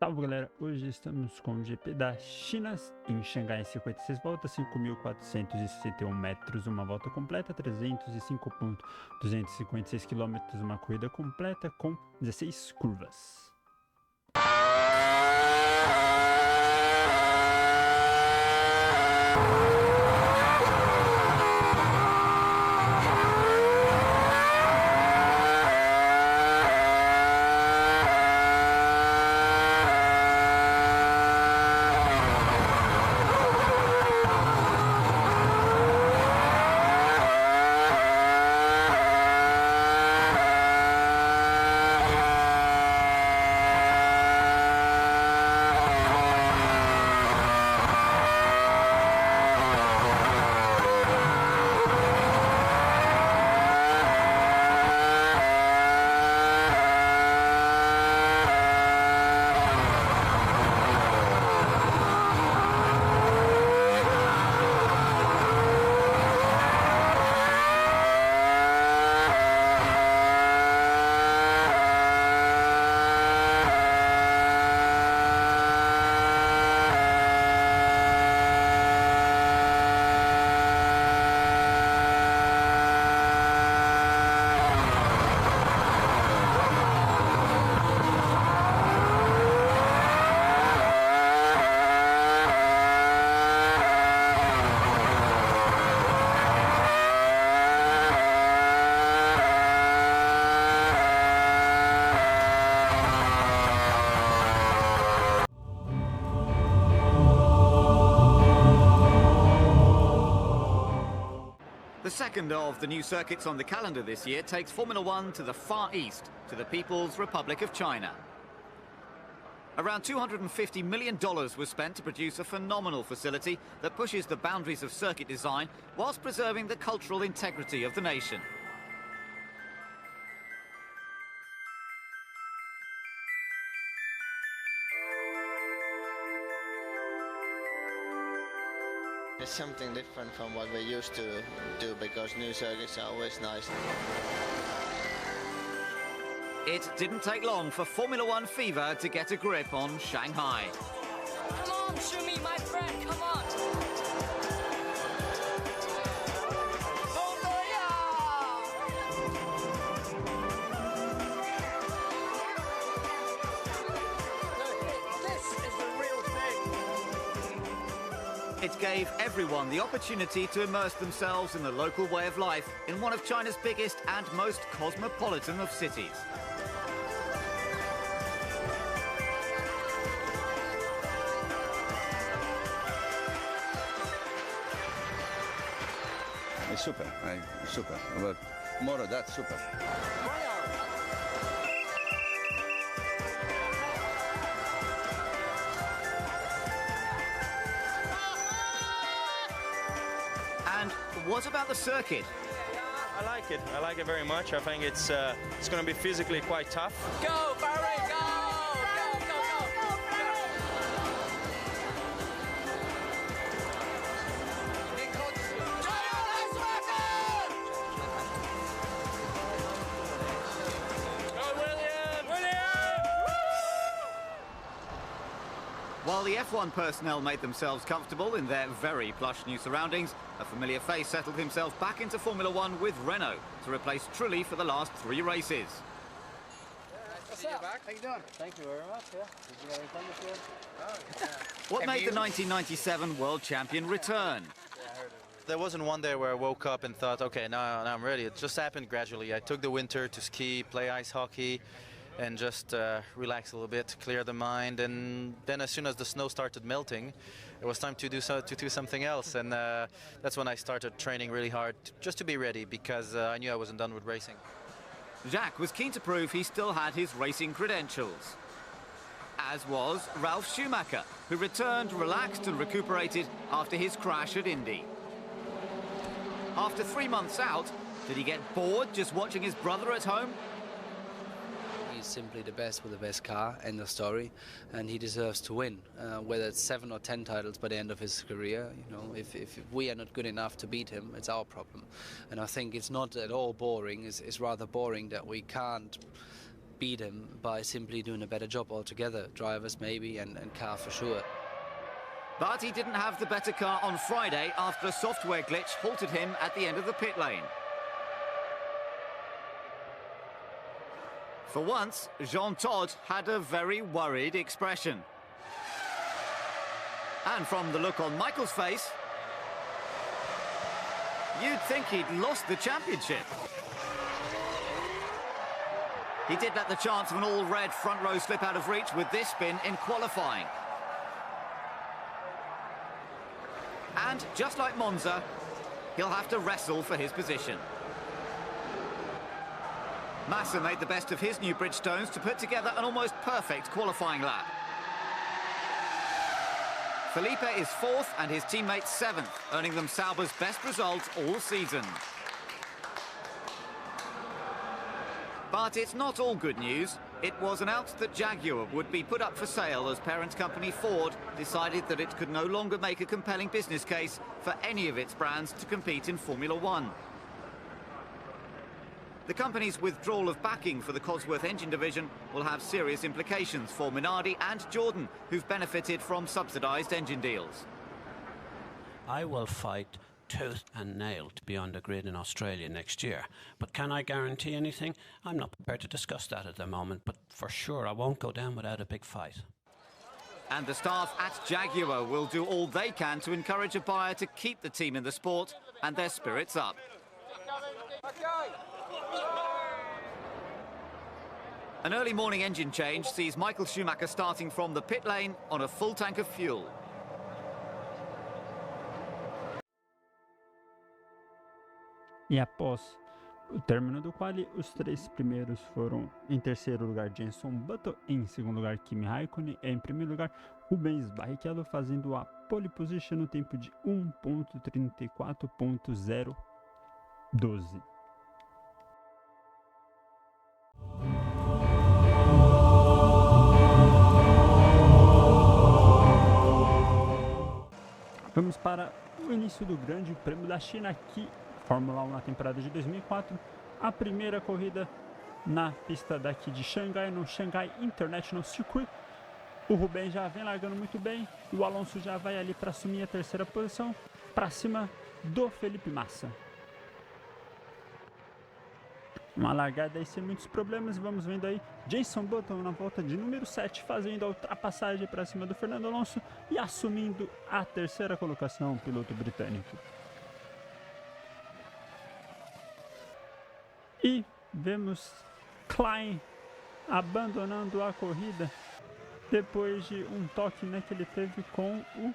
Salve galera, hoje estamos com o GP da China em Xangai em 56 voltas, 5.461 metros, uma volta completa, 305.256 km, uma corrida completa com 16 curvas. The second of the new circuits on the calendar this year takes Formula One to the Far East, to the People's Republic of China. Around $250 million was spent to produce a phenomenal facility that pushes the boundaries of circuit design whilst preserving the cultural integrity of the nation. It's something different from what we used to do because new circuits are always nice. It didn't take long for Formula One fever to get a grip on Shanghai. Come on, Shumi, my friend, come on! It gave everyone the opportunity to immerse themselves in the local way of life in one of China's biggest and most cosmopolitan of cities. It's super, super. But more of that, super. And what about the circuit? I like it. I like it very much. I think it's going to be physically quite tough. Go, Barry, go! Go, go, go, go, Barry! Go, William! While the F1 personnel made themselves comfortable in their very plush new surroundings, a familiar face settled himself back into Formula One with Renault to replace Trulli for the last 3 races. What's up? How you doing? Thank you very much, yeah. Did you have any fun this year? Oh, yeah. What made the 1997 world champion return? There wasn't one day where I woke up and thought, okay, now I'm ready. It just happened gradually. I took the winter to ski, play ice hockey, and just relax a little bit, clear the mind. And then as soon as the snow started melting, it was time to do something else. And that's when I started training really hard, just to be ready, because I knew I wasn't done with racing. Jacques was keen to prove he still had his racing credentials. As was Ralf Schumacher, who returned relaxed and recuperated after his crash at Indy. After 3 months out, did he get bored just watching his brother at home? He's simply the best with the best car, end of story, and he deserves to win. Whether it's 7 or 10 titles by the end of his career, you know, if we are not good enough to beat him, it's our problem. And I think it's not at all boring. It's rather boring that we can't beat him by simply doing a better job altogether. Drivers maybe, and car for sure. But he didn't have the better car on Friday after a software glitch halted him at the end of the pit lane. For once, Jean Todt had a very worried expression. And from the look on Michael's face, you'd think he'd lost the championship. He did let the chance of an all-red front row slip out of reach with this spin in qualifying. And just like Monza, he'll have to wrestle for his position. Massa made the best of his new Bridgestones to put together an almost perfect qualifying lap. Felipe is 4th and his teammates 7th, earning them Sauber's best result all season. But it's not all good news. It was announced that Jaguar would be put up for sale as parent company Ford decided that it could no longer make a compelling business case for any of its brands to compete in Formula One. The company's withdrawal of backing for the Cosworth engine division will have serious implications for Minardi and Jordan, who've benefited from subsidised engine deals. I will fight tooth and nail to be on the grid in Australia next year. But can I guarantee anything? I'm not prepared to discuss that at the moment, but for sure I won't go down without a big fight. And the staff at Jaguar will do all they can to encourage a buyer to keep the team in the sport and their spirits up. An early morning engine change sees Michael Schumacher starting from the pit lane on a full tank of fuel. E após o término do quali, os 3 primeiros foram em terceiro lugar Jenson Button, em segundo lugar Kimi Raikkonen e em primeiro lugar Rubens Barrichello, fazendo a pole position no tempo de 1.34.012. Vamos para o início do Grande Prêmio da China, aqui Fórmula 1 na temporada de 2004, a primeira corrida na pista daqui de Xangai, no Shanghai International Circuit. O Rubinho já vem largando muito bem, o Alonso já vai ali para assumir a terceira posição, para cima do Felipe Massa. Uma largada aí sem muitos problemas, vamos vendo aí Jenson Button na volta de número 7, fazendo a ultrapassagem para cima do Fernando Alonso e assumindo a terceira colocação, o piloto britânico. E vemos Klein abandonando a corrida depois de um toque, né, que ele teve com o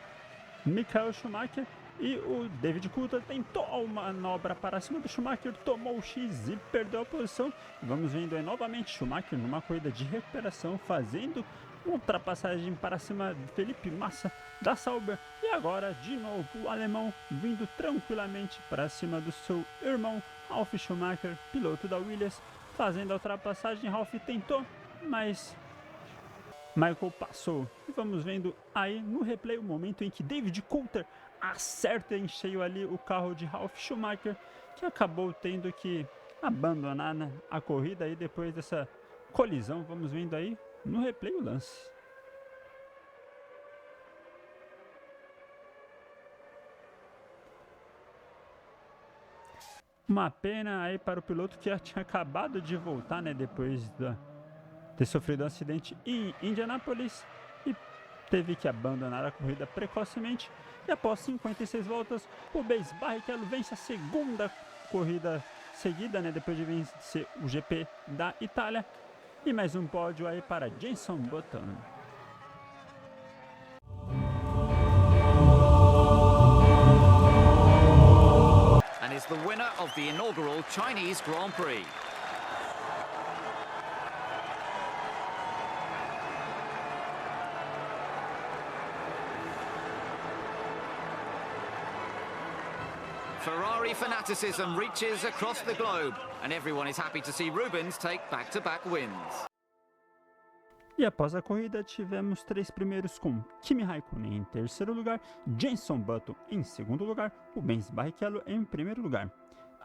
Michael Schumacher. E o David Curta tentou a manobra para cima do Schumacher, tomou o X e perdeu a posição. Vamos vendo aí novamente Schumacher numa corrida de recuperação, fazendo uma ultrapassagem para cima de Felipe Massa da SOBRE. E agora, de novo, o alemão vindo tranquilamente para cima do seu irmão Ralf Schumacher, piloto da Williams, fazendo a ultrapassagem. Ralf tentou, mas Michael passou. E vamos vendo aí no replay o momento em que David Coulter acerta em cheio ali o carro de Ralf Schumacher, que acabou tendo que abandonar, né, a corrida aí depois dessa colisão. Vamos vendo aí no replay o lance. Uma pena aí para o piloto que já tinha acabado de voltar, né, depois de ter sofrido um acidente em Indianápolis e teve que abandonar a corrida precocemente. E após 56 voltas, o Rubens Barrichello vence a segunda corrida seguida, né, depois de vencer o GP da Itália. E mais um pódio aí para Jenson Button. And is the winner of the inaugural Chinese Grand Prix. Ferrari fanaticism reaches across the globe, and everyone is happy to see Rubens take back-to-back wins. E após a corrida tivemos 3 primeiros com Kimi Raikkonen em terceiro lugar, Jenson Button em segundo lugar, Rubens Barrichello em primeiro lugar.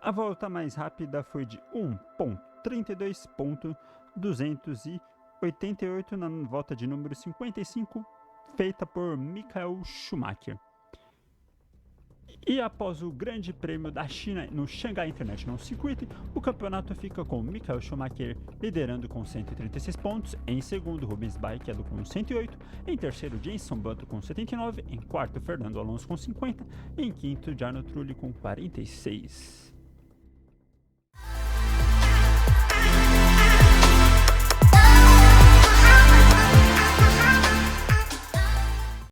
A volta mais rápida foi de 1.32.4 288 na volta de número 55, feita por Michael Schumacher. E após o Grande Prêmio da China no Shanghai International Circuit, o campeonato fica com Michael Schumacher liderando com 136 pontos, em segundo Rubens Barrichello com 108, em terceiro Jenson Button com 79, em quarto Fernando Alonso com 50, em quinto Jarno Trulli com 46.